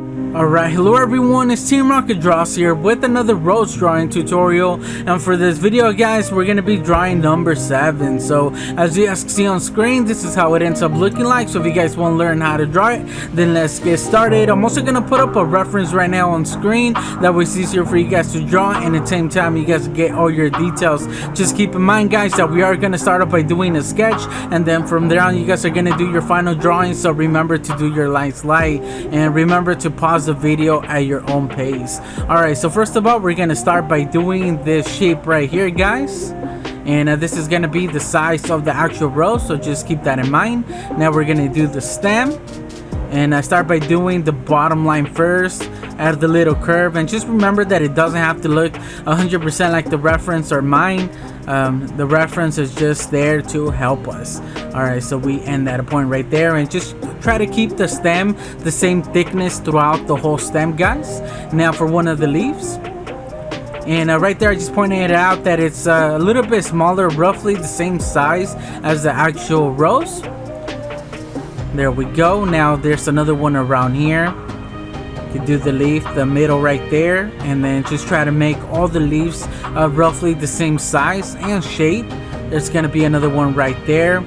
Alright, hello everyone, it's Team Rocket Draws here with another rose drawing tutorial, and for this video guys, we're going to be drawing number 7. So as you guys can see on screen, this is how it ends up looking like. So if you guys want to learn how to draw it, then let's get started. I'm also going to put up a reference right now on screen, that way it's easier for you guys to draw, and at the same time you guys get all your details. Just keep in mind guys that we are going to start off by doing a sketch, and then from there on you guys are going to do your final drawing. So remember to do your lines light, and remember to pause the video at your own pace. Alright, so first of all, we're gonna start by doing this shape right here guys, and this is gonna be the size of the actual rose, so just keep that in mind. Now we're gonna do the stem, and I start by doing the bottom line first, add the little curve, and just remember that it doesn't have to look 100% like the reference or mine. The reference is just there to help us. Alright, so we end at a point right there, and just try to keep the stem the same thickness throughout the whole stem guys. Now for one of the leaves, and right there I just pointed it out that it's a little bit smaller, roughly the same size as the actual rose. There we go. Now there's another one around here. You do the leaf, the middle right there, and then just try to make all the leaves roughly the same size and shape. There's gonna be another one right there,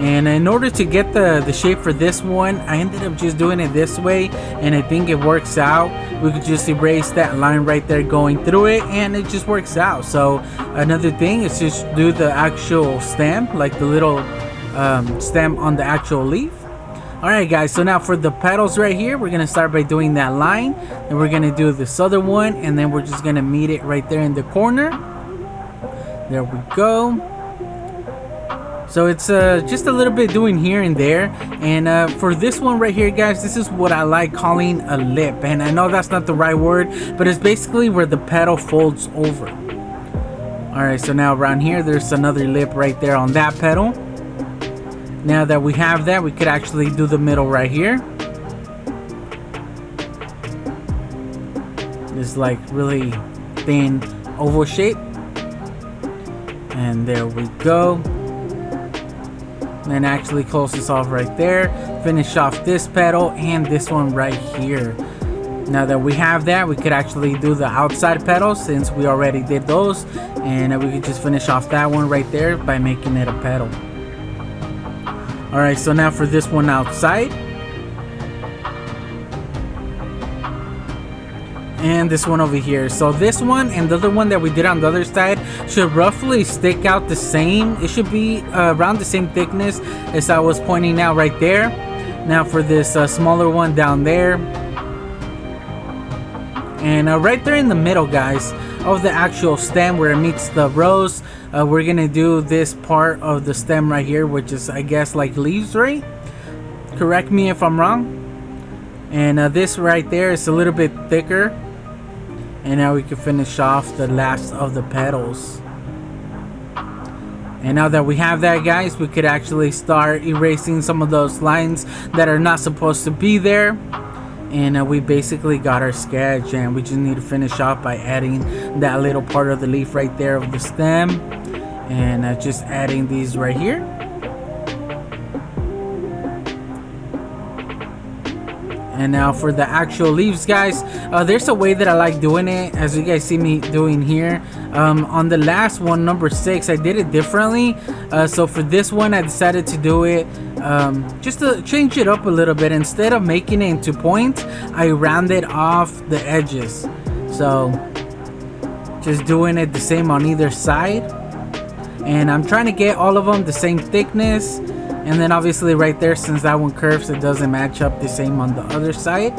and in order to get the shape for this one, I ended up just doing it this way, and I think it works out. We could just erase that line right there going through it, and it just works out. So another thing is just do the actual stem, like the little stem on the actual leaf. Alright guys, so now for the petals right here, we're going to start by doing that line, and we're going to do this other one, and then we're just going to meet it right there in the corner. There we go. So it's just a little bit doing here and there, and for this one right here guys, this is what I like calling a lip, and I know that's not the right word, but it's basically where the petal folds over. Alright, so now around here there's another lip right there on that petal. Now that we have that, we could actually do the middle right here. It's like really thin oval shape. And there we go. And actually close this off right there. Finish off this petal and this one right here. Now that we have that, we could actually do the outside petals since we already did those. And we could just finish off that one right there by making it a petal. Alright, so now for this one outside, and this one over here. So this one and the other one that we did on the other side should roughly stick out the same. It should be around the same thickness as I was pointing out right there. Now for this smaller one down there, and right there in the middle guys of the actual stem where it meets the rose, we're gonna do this part of the stem right here, which is I guess like leaves, right? Correct me if I'm wrong. And this right there is a little bit thicker, and now we can finish off the last of the petals. And now that we have that guys, we could actually start erasing some of those lines that are not supposed to be there. And we basically got our sketch, and we just need to finish off by adding that little part of the leaf right there of the stem, and just adding these right here. And now for the actual leaves guys, there's a way that I like doing it, as you guys see me doing here. On the last one, number 6, I did it differently. So for this one I decided to do it just to change it up a little bit. Instead of making it into points, I rounded off the edges. So just doing it the same on either side, and I'm trying to get all of them the same thickness. And then obviously right there, since that one curves, it doesn't match up the same on the other side.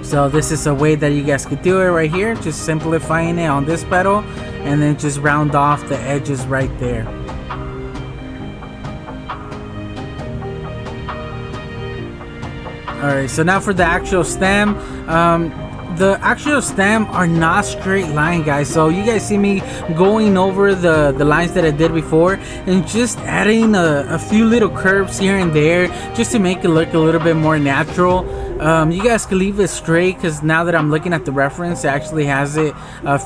So this is a way that you guys could do it right here, just simplifying it on this petal, and then just round off the edges right there. Alright, so now for the actual stem. The actual stem are not straight line guys, so you guys see me going over the lines that I did before, and just adding a few little curves here and there just to make it look a little bit more natural. You guys can leave it straight, because now that I'm looking at the reference, it actually has it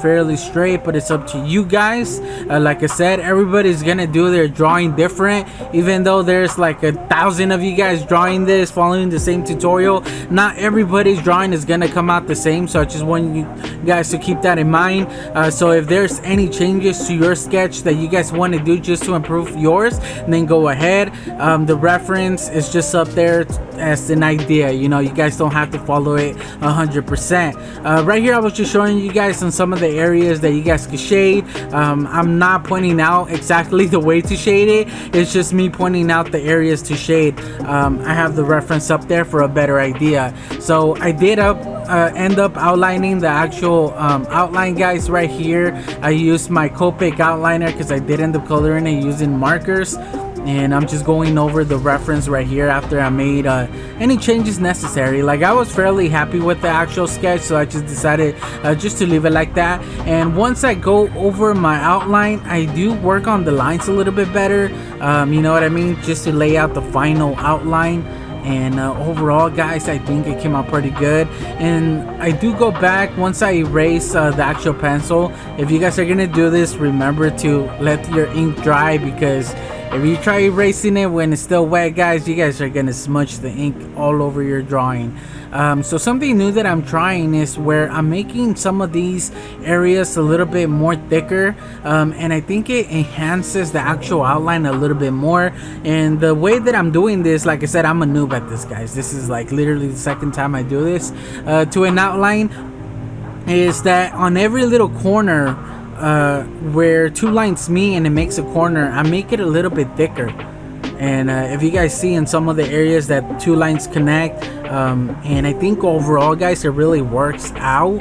fairly straight, but it's up to you guys. Like I said, everybody's gonna do their drawing different. Even though there's like 1,000 of you guys drawing this, following the same tutorial, not everybody's drawing is gonna come out the same. So I just want you guys to keep that in mind. So if there's any changes to your sketch that you guys want to do just to improve yours, then go ahead. The reference is just up there as an idea, you know. You guys don't have to follow it 100%. Right here I was just showing you guys on some of the areas that you guys can shade. I'm not pointing out exactly the way to shade it, it's just me pointing out the areas to shade. I have the reference up there for a better idea. So I did end up outlining the actual outline, guys. Right here I used my Copic outliner because I did end up coloring it using markers, and I'm just going over the reference right here after I made any changes necessary. Like, I was fairly happy with the actual sketch, so I just decided just to leave it like that. And once I go over my outline, I do work on the lines a little bit better, you know what I mean, just to lay out the final outline. And overall, guys, I think it came out pretty good. And I do go back once I erase the actual pencil. If you guys are gonna do this, remember to let your ink dry, because if you try erasing it when it's still wet, guys, you guys are gonna smudge the ink all over your drawing. So something new that I'm trying is where I'm making some of these areas a little bit more thicker, and I think it enhances the actual outline a little bit more. And the way that I'm doing this, like I said, I'm a noob at this, guys. This is like literally the second time I do this to an outline, is that on every little corner where two lines meet and it makes a corner, I make it a little bit thicker. And if you guys see in some of the areas that two lines connect, and I think overall, guys, it really works out.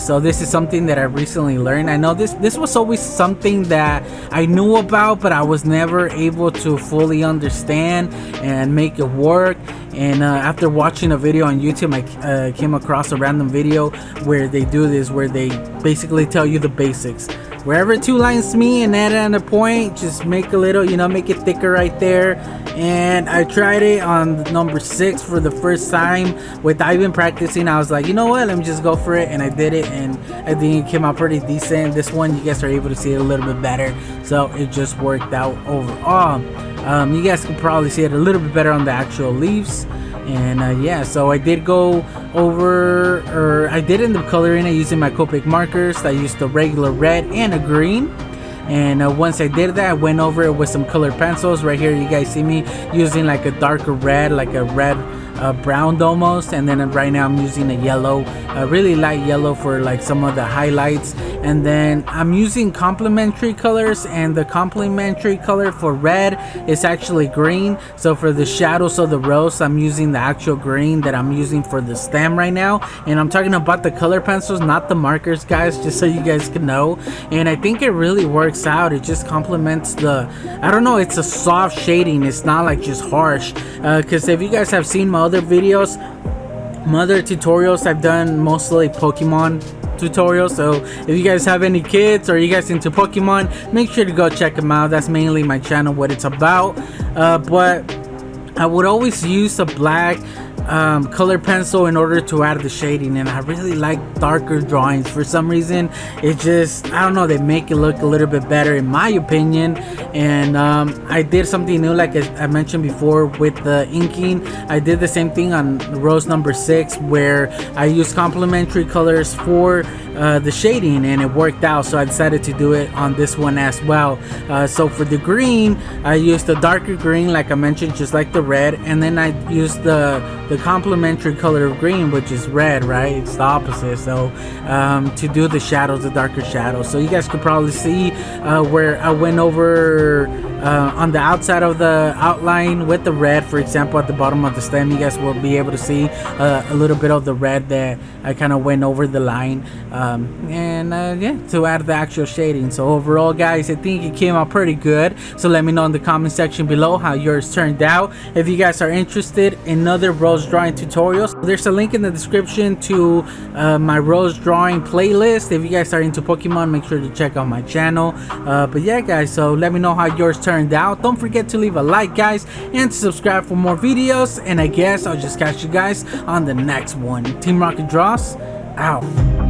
So this is something that I recently learned. I know this was always something that I knew about, but I was never able to fully understand and make it work. And after watching a video on YouTube, I came across a random video where they do this, where they basically tell you the basics. Wherever two lines meet and add a point, just make a little, you know, make it thicker right there. And I tried it on number 6 for the first time without even practicing. I was like, you know what, let me just go for it, and I did it, and I think it came out pretty decent. This one, you guys are able to see it a little bit better, so it just worked out overall. You guys can probably see it a little bit better on the actual leaves. And yeah, so I did go over, or I did end up coloring it using my Copic markers. I used a regular red and a green. And once I did that, I went over it with some colored pencils. Right here, you guys see me using like a darker red, like a red brown almost. And then right now I'm using a yellow, a really light yellow for like some of the highlights. And then I'm using complementary colors, and the complementary color for red is actually green. So for the shadows of the rose, I'm using the actual green that I'm using for the stem right now. And I'm talking about the color pencils, not the markers, guys, just so you guys can know. And I think it really works out. It just complements the, I don't know, it's a soft shading. It's not like just harsh, because if you guys have seen my other videos, my other tutorials, I've done mostly Pokemon tutorials. So if you guys have any kids or you guys into Pokemon, make sure to go check them out. That's mainly my channel, what it's about. But I would always use a black color pencil in order to add the shading, and I really like darker drawings. For some reason, it just, I don't know, they make it look a little bit better in my opinion. And I did something new, like I mentioned before with the inking. I did the same thing on rose number 6, where I used complementary colors for the shading, and it worked out. So I decided to do it on this one as well. So for the green, I used the darker green, like I mentioned, just like the red, and then I used the complementary color of green, which is red, right? It's the opposite. So to do the shadows, the darker shadows. So you guys could probably see where I went over on the outside of the outline with the red. For example, at the bottom of the stem, you guys will be able to see a little bit of the red that I kind of went over the line, and yeah, to add the actual shading. So overall, guys, I think it came out pretty good. So let me know in the comment section below how yours turned out. if you guys are interested in other rose drawing tutorials. There's a link in the description to my rose drawing playlist. If you guys are into Pokemon, make sure to check out my channel. But yeah guys, so let me know how yours turned out. Don't forget to leave a like guys, and to subscribe for more videos, and I guess I'll just catch you guys on the next one. Team Rocket Draws out.